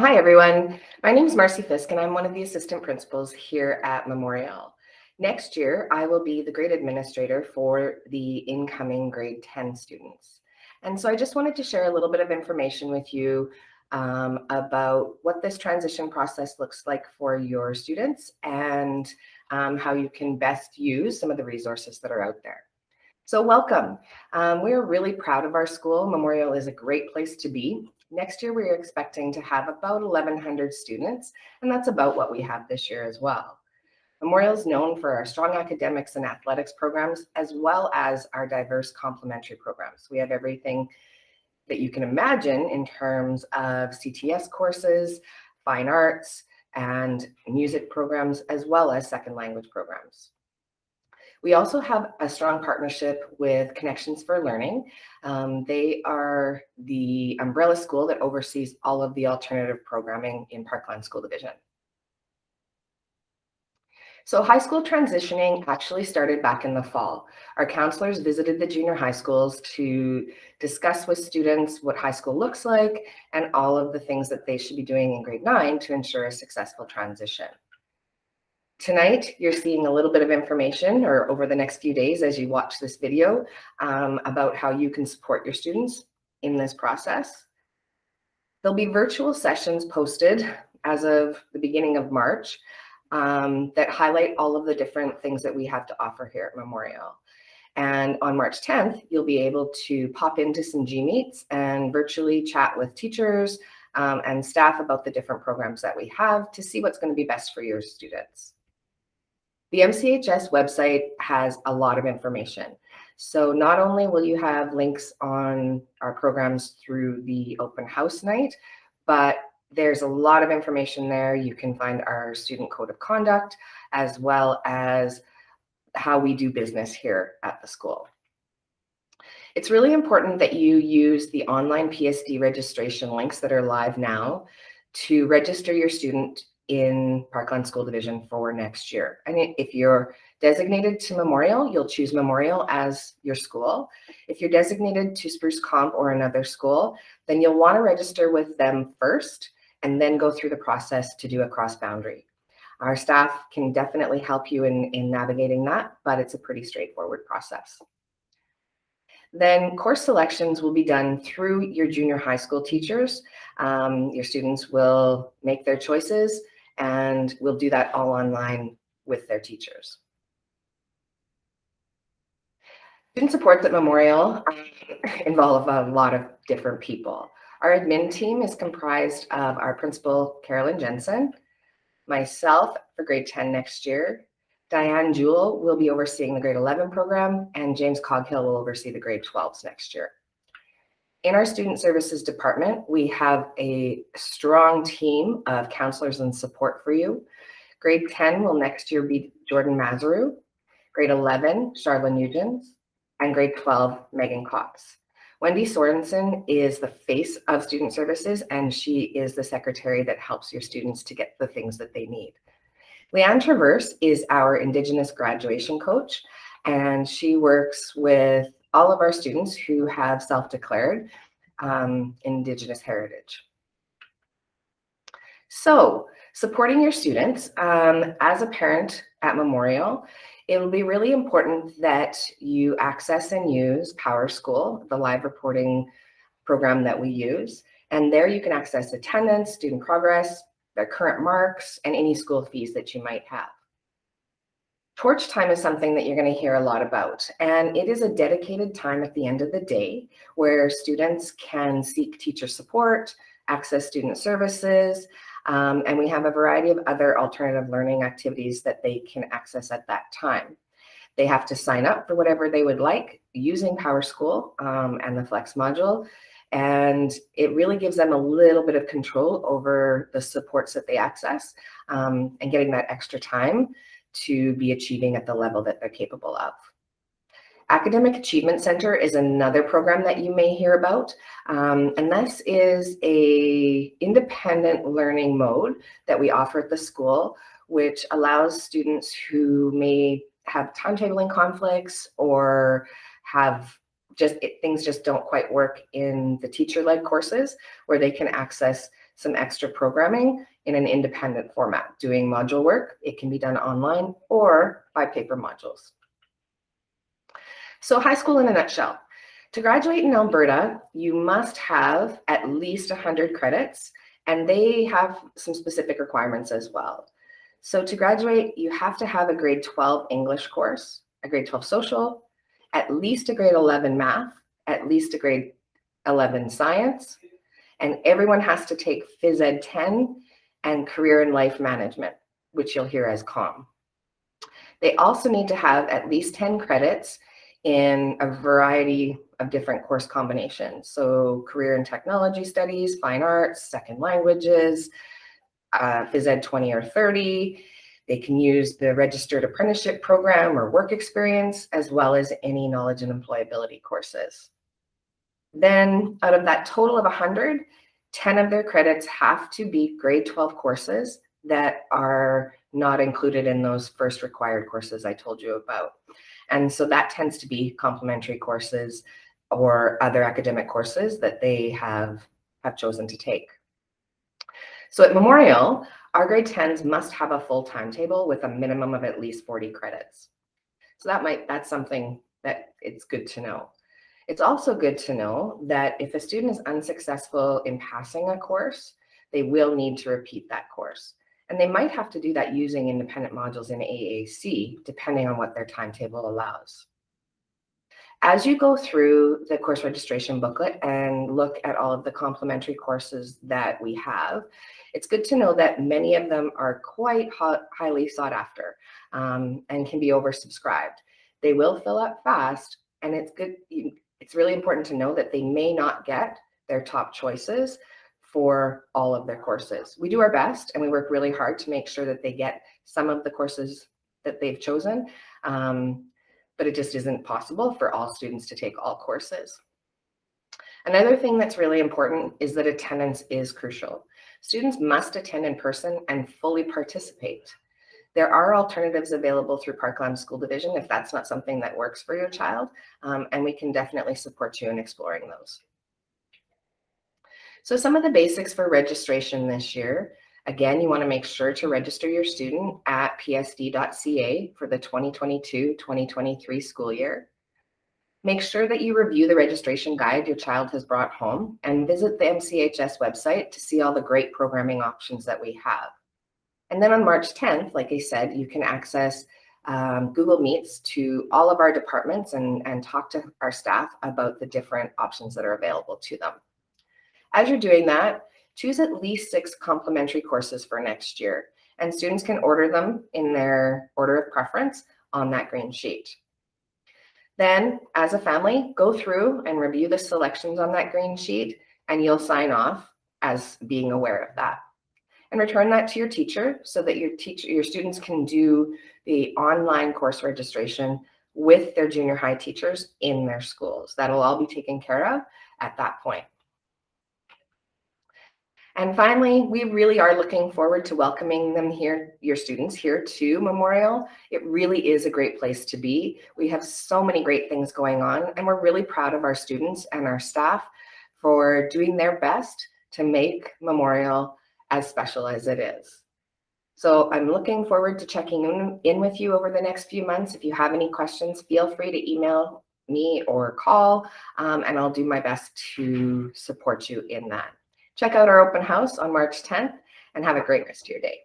Hi, everyone. My name is Marcy Fisk, and I'm one of the assistant principals here at Memorial. Next year, I will be the grade administrator for the incoming grade 10 students. And so I just wanted to share a little bit of information with you about what this transition process looks like for your students and how you can best use some of the resources that are out there. So welcome. We're really proud of our school. Memorial is a great place to be. Next year, we're expecting to have about 1,100 students, and that's about what we have this year as well. Memorial is known for our strong academics and athletics programs, as well as our diverse complementary programs. We have everything that you can imagine in terms of CTS courses, fine arts, and music programs, as well as second language programs. We also have a strong partnership with Connections for Learning. They are the umbrella school that oversees all of the alternative programming in Parkland School Division. So high school transitioning actually started back in the fall. Our counselors visited the junior high schools to discuss with students what high school looks like and all of the things that they should be doing in grade 9 to ensure a successful transition. Tonight, you're seeing a little bit of information, or over the next few days as you watch this video, about how you can support your students in this process. There'll be virtual sessions posted as of the beginning of March that highlight all of the different things that we have to offer here at Memorial. And on March 10th, you'll be able to pop into some G-Meets and virtually chat with teachers and staff about the different programs that we have to see what's going to be best for your students. The MCHS website has a lot of information. So not only will you have links on our programs through the open house night, but there's a lot of information there. You can find our student code of conduct, as well as how we do business here at the school. It's really important that you use the online PSD registration links that are live now to register your student in Parkland School Division for next year. And if you're designated to Memorial, you'll choose Memorial as your school. If you're designated to Spruce Comp or another school, then you'll want to register with them first and then go through the process to do a cross-boundary. Our staff can definitely help you in navigating that, but it's a pretty straightforward process. Then course selections will be done through your junior high school teachers. Your students will make their choices, and we'll do that all online with their teachers. Student supports at Memorial involve a lot of different people. Our admin team is comprised of our principal, Carolyn Jensen, myself for grade 10 next year. Diane Jewell will be overseeing the grade 11 program, and James Coghill will oversee the grade 12s next year. In our student services department, we have a strong team of counselors and support for you. Grade 10 will next year be Jordan Mazaru, grade 11, Charlotte Nugent, and grade 12, Megan Cox. Wendy Sorensen is the face of student services, and she is the secretary that helps your students to get the things that they need. Leanne Traverse is our Indigenous graduation coach, and she works with all of our students who have self-declared Indigenous heritage. So, supporting your students, as a parent at Memorial, it will be really important that you access and use PowerSchool, the live reporting program that we use. And there you can access attendance, student progress, their current marks, and any school fees that you might have. Torch time is something that you're going to hear a lot about, and it is a dedicated time at the end of the day where students can seek teacher support, access student services, and we have a variety of other alternative learning activities that they can access at that time. They have to sign up for whatever they would like using PowerSchool and the Flex module, and it really gives them a little bit of control over the supports that they access and getting that extra time to be achieving at the level that they're capable of. Academic Achievement Center is another program that you may hear about, and this is a independent learning mode that we offer at the school, which allows students who may have timetabling conflicts or have things just don't quite work in the teacher-led courses, where they can access some extra programming in an independent format. Doing module work, it can be done online or by paper modules. So high school in a nutshell. To graduate in Alberta, you must have at least 100 credits, and they have some specific requirements as well. So to graduate, you have to have a grade 12 English course, a grade 12 social, at least a grade 11 math, at least a grade 11 science, and everyone has to take Phys Ed 10 and career and life management, which you'll hear as COM. They also need to have at least 10 credits in a variety of different course combinations. So career and technology studies, fine arts, second languages, Phys Ed 20 or 30. They can use the registered apprenticeship program or work experience, as well as any knowledge and employability courses. Then out of that total of 100, 10 of their credits have to be grade 12 courses that are not included in those first required courses I told you about. And so that tends to be complementary courses or other academic courses that they have chosen to take. So at Memorial, our grade 10s must have a full timetable with a minimum of at least 40 credits. So that's something that it's good to know. It's also good to know that if a student is unsuccessful in passing a course, they will need to repeat that course. And they might have to do that using independent modules in AAC, depending on what their timetable allows. As you go through the course registration booklet and look at all of the complementary courses that we have, it's good to know that many of them are quite highly sought after and can be oversubscribed. They will fill up fast, and it's really important to know that they may not get their top choices for all of their courses. We do our best, and we work really hard to make sure that they get some of the courses that they've chosen, but it just isn't possible for all students to take all courses. Another thing that's really important is that attendance is crucial. Students must attend in person and fully participate. There are alternatives available through Parkland School Division if that's not something that works for your child, and we can definitely support you in exploring those. So some of the basics for registration this year, again, you want to make sure to register your student at psd.ca for the 2022-2023 school year. Make sure that you review the registration guide your child has brought home and visit the MCHS website to see all the great programming options that we have. And then on March 10th, like I said, you can access Google Meets to all of our departments and talk to our staff about the different options that are available to them. As you're doing that, choose at least 6 complementary courses for next year, and students can order them in their order of preference on that green sheet. Then, as a family, go through and review the selections on that green sheet, and you'll sign off as being aware of that. And return that to your teacher so that your students can do the online course registration with their junior high teachers in their schools. That'll all be taken care of at that point. And finally, we really are looking forward to welcoming them here, your students here to Memorial. It really is a great place to be. We have so many great things going on, and we're really proud of our students and our staff for doing their best to make Memorial as special as it is. So I'm looking forward to checking in with you over the next few months. If you have any questions, feel free to email me or call, and I'll do my best to support you in that. Check out our open house on March 10th and have a great rest of your day.